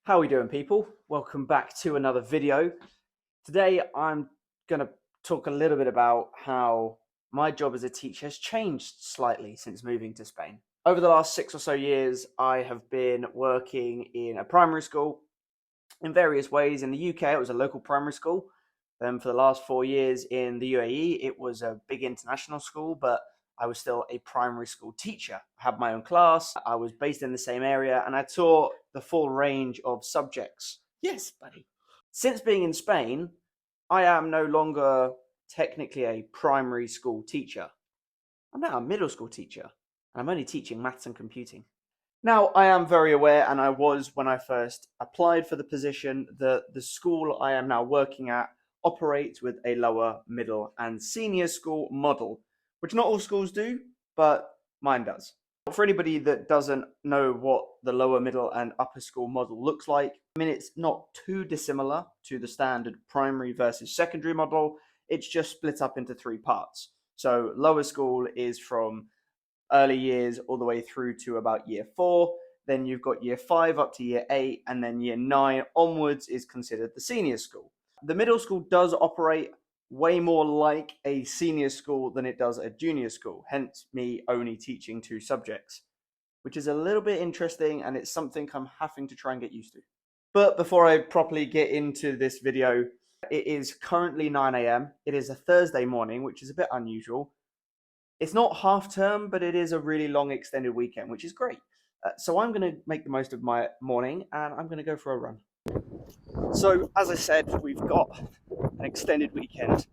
How are we doing, people? Welcome back to another video. Today I'm going to talk a little bit about how my job as a teacher has changed slightly since moving to Spain. Over the last 6 or so years, I have been working in a primary school in various ways. In the UK, it was a local primary school. Then for the last 4 years in the UAE, it was a big international school, but I was still a primary school teacher. I had my own class, I was based in the same area, and I taught the full range of subjects. Yes, buddy. Since being in Spain, I am no longer technically a primary school teacher. I'm now a middle school teacher, and I'm only teaching maths and computing. Now, I am very aware, and I was when I first applied for the position, that the school I am now working at operates with a lower, middle, and senior school model, which not all schools do, but mine does. For anybody that doesn't know what the lower, middle, and upper school model looks like, I mean, it's not too dissimilar to the standard primary versus secondary model. It's just split up into 3 parts. So lower school is from early years all the way through to about year 4. Then you've got year 5 up to year 8, and then year 9 onwards is considered the senior school. The middle school does operate way more like a senior school than it does a junior school, hence me only teaching 2 subjects, which is a little bit interesting, and it's something I'm having to try and get used to. But before I properly get into this video, it is currently 9 a.m. It is a Thursday morning, which is a bit unusual. It's not half term, but it is a really long extended weekend, which is great. So I'm going to make the most of my morning, and I'm going to go for a run. So as I said, we've got an extended weekend.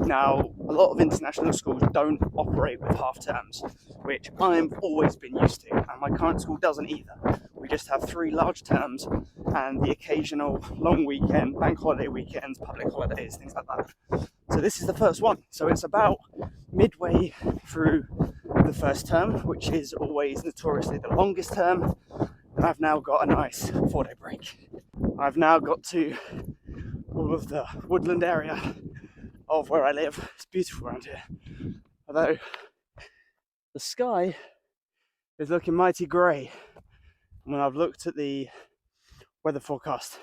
Now, a lot of international schools don't operate with half terms, which I've always been used to, and my current school doesn't either. We just have 3 large terms and the occasional long weekend, bank holiday weekends, public holidays, things like that. So this is the first one. So it's about midway through the first term, which is always notoriously the longest term, and I've now got a nice 4-day break. I've now got to all of the woodland area of where I live. It's beautiful around here, although the sky is looking mighty grey. When I've looked at the weather forecast,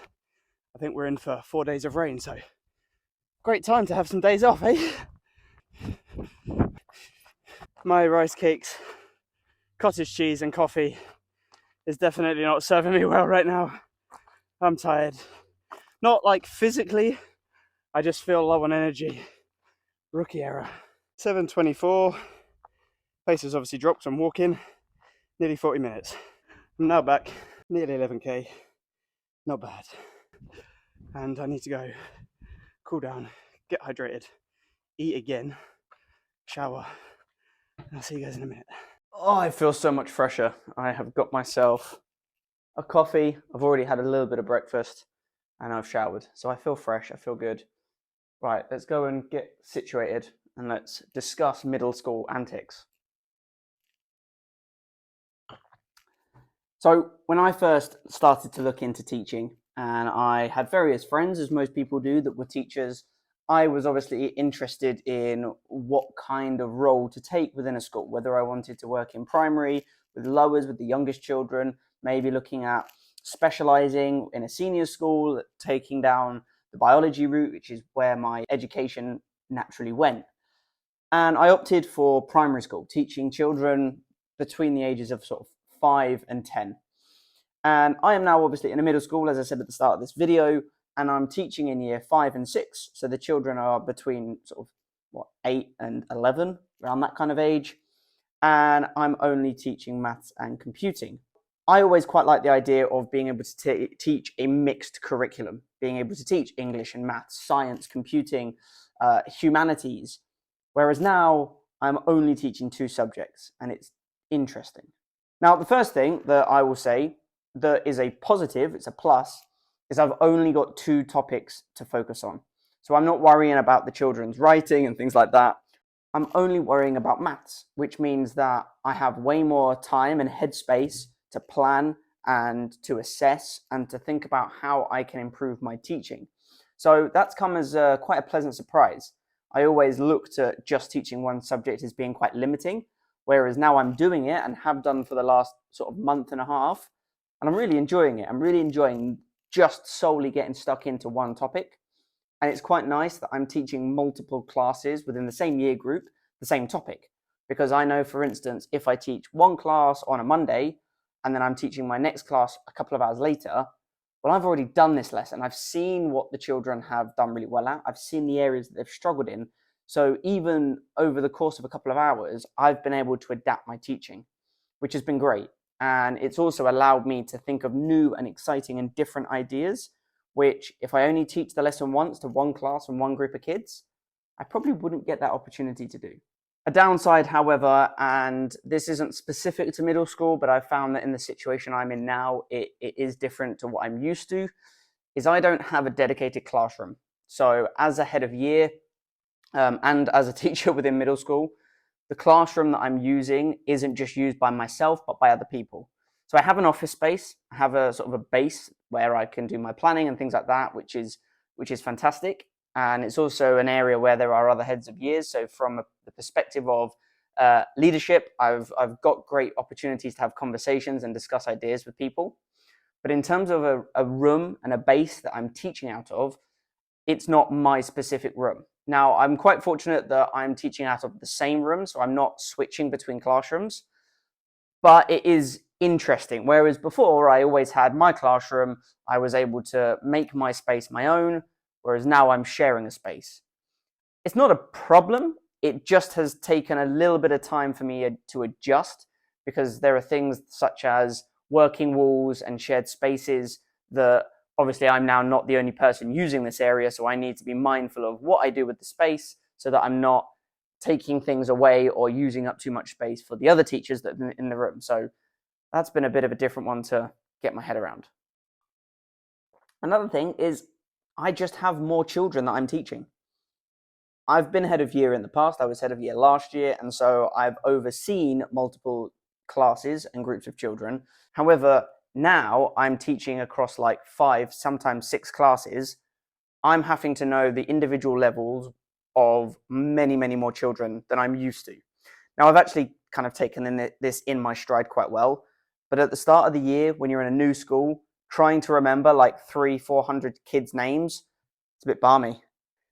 I think we're in for 4 days of rain, so great time to have some days off, eh? My rice cakes, cottage cheese and coffee is definitely not serving me well right now. I'm tired. Not like physically, I just feel low on energy. Rookie error. 7:24. Pace has obviously dropped, so I'm walking. Nearly 40 minutes. I'm now back, nearly 11k. Not bad. And I need to go cool down, get hydrated, eat again, shower, and I'll see you guys in a minute. Oh, I feel so much fresher. I have got myself a coffee. I've already had a little bit of breakfast, and I've showered. So I feel fresh, I feel good. Right, let's go and get situated, and let's discuss middle school antics. So when I first started to look into teaching, and I had various friends, as most people do, that were teachers, I was obviously interested in what kind of role to take within a school, whether I wanted to work in primary, with lowers, with the youngest children, maybe looking at specializing in a senior school, taking down the biology route, which is where my education naturally went. And I opted for primary school, teaching children between the ages of sort of 5 and 10. And I am now obviously in a middle school, as I said at the start of this video, and I'm teaching in year 5 and 6. So the children are between sort of 8 and 11, around that kind of age. And I'm only teaching maths and computing. I always quite like the idea of being able to teach a mixed curriculum, being able to teach English and maths, science, computing, humanities. Whereas now I'm only teaching 2 subjects, and it's interesting. Now, the first thing that I will say that is a positive, it's a plus, is I've only got 2 topics to focus on. So I'm not worrying about the children's writing and things like that. I'm only worrying about maths, which means that I have way more time and headspace to plan and to assess and to think about how I can improve my teaching. So that's come as quite a pleasant surprise. I always looked at just teaching one subject as being quite limiting, whereas now I'm doing it and have done for the last sort of month and a half, and I'm really enjoying it. I'm really enjoying just solely getting stuck into one topic. And it's quite nice that I'm teaching multiple classes within the same year group, the same topic. Because I know, for instance, if I teach one class on a Monday and then I'm teaching my next class a couple of hours later, well, I've already done this lesson. I've seen what the children have done really well at. I've seen the areas that they've struggled in. So even over the course of a couple of hours, I've been able to adapt my teaching, which has been great. And it's also allowed me to think of new and exciting and different ideas, which if I only teach the lesson once to one class and one group of kids, I probably wouldn't get that opportunity to do. A downside, however, and this isn't specific to middle school, but I found that in the situation I'm in now, it is different to what I'm used to, is I don't have a dedicated classroom. So as a head of year and as a teacher within middle school, the classroom that I'm using isn't just used by myself, but by other people. So I have an office space, I have a sort of a base where I can do my planning and things like that, which is fantastic. And it's also an area where there are other heads of years. So from the perspective of leadership, I've got great opportunities to have conversations and discuss ideas with people. But in terms of a room and a base that I'm teaching out of, it's not my specific room. Now, I'm quite fortunate that I'm teaching out of the same room, so I'm not switching between classrooms, but it is interesting. Whereas before, I always had my classroom, I was able to make my space my own, whereas now I'm sharing a space. It's not a problem, it just has taken a little bit of time for me to adjust, because there are things such as working walls and shared spaces that obviously I'm now not the only person using this area, so I need to be mindful of what I do with the space so that I'm not taking things away or using up too much space for the other teachers that are in the room. So that's been a bit of a different one to get my head around. Another thing is I just have more children that I'm teaching. I've been head of year in the past. I was head of year last year, and so I've overseen multiple classes and groups of children. However, now I'm teaching across like 5, sometimes 6 classes. I'm having to know the individual levels of many, many more children than I'm used to. Now, I've actually kind of taken this in my stride quite well, but at the start of the year, when you're in a new school, trying to remember like 300-400 kids' names, it's a bit balmy.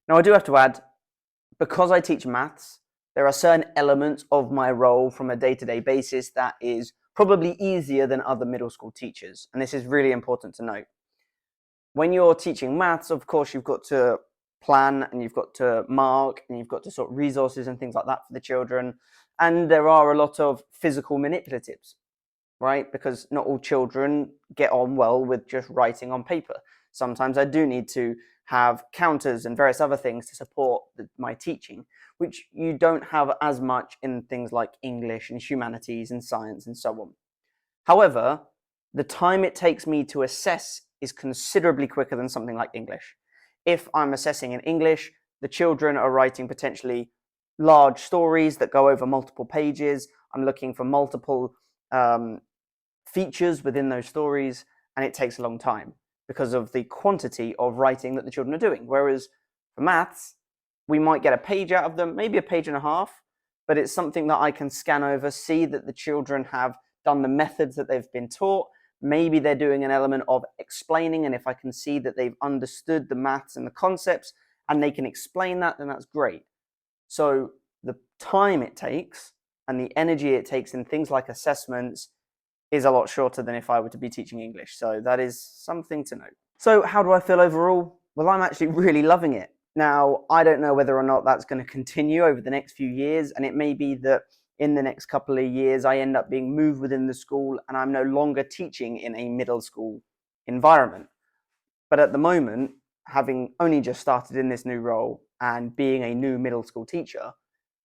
Now, I do have to add, because I teach maths, there are certain elements of my role from a day-to-day basis that is probably easier than other middle school teachers. And this is really important to note. When you're teaching maths, of course, you've got to plan and you've got to mark and you've got to sort resources and things like that for the children. And there are a lot of physical manipulatives, right? Because not all children get on well with just writing on paper. Sometimes I do need to have counters and various other things to support my teaching, which you don't have as much in things like English and humanities and science and so on. However, the time it takes me to assess is considerably quicker than something like English. If I'm assessing in English, the children are writing potentially large stories that go over multiple pages. I'm looking for multiple features within those stories, and it takes a long time because of the quantity of writing that the children are doing. Whereas for maths, we might get a page out of them, maybe a page and a half, but it's something that I can scan over, see that the children have done the methods that they've been taught. Maybe they're doing an element of explaining, and if I can see that they've understood the maths and the concepts and they can explain that, then that's great. So the time it takes and the energy it takes in things like assessments is a lot shorter than if I were to be teaching English. So that is something to note. So how do I feel overall? Well, I'm actually really loving it. Now, I don't know whether or not that's going to continue over the next few years, and it may be that in the next couple of years I end up being moved within the school and I'm no longer teaching in a middle school environment. But at the moment, having only just started in this new role and being a new middle school teacher,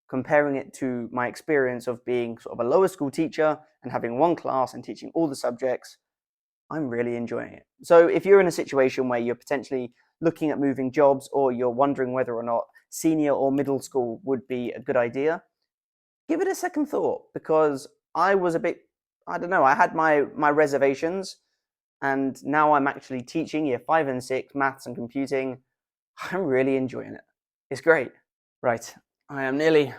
comparing it to my experience of being sort of a lower school teacher and having one class and teaching all the subjects, I'm really enjoying it. So if you're in a situation where you're potentially looking at moving jobs, or you're wondering whether or not senior or middle school would be a good idea, give it a second thought, because I was a bit, I don't know, I had my reservations, and now I'm actually teaching year 5 and 6 maths and computing. I'm really enjoying it. It's great. Right, I am nearly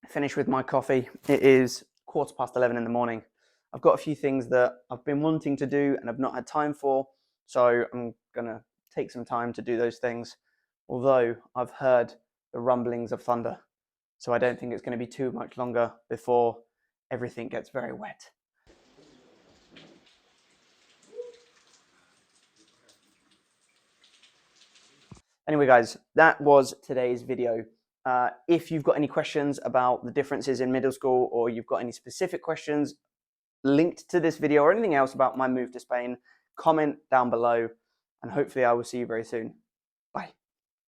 finished with my coffee. It is 11:15 in the morning. I've got a few things that I've been wanting to do and have not had time for, so I'm gonna take some time to do those things, although I've heard the rumblings of thunder, so I don't think it's going to be too much longer before everything gets very wet. Anyway, guys, that was today's video. If you've got any questions about the differences in middle school, or you've got any specific questions linked to this video or anything else about my move to Spain, comment down below, and hopefully I will see you very soon.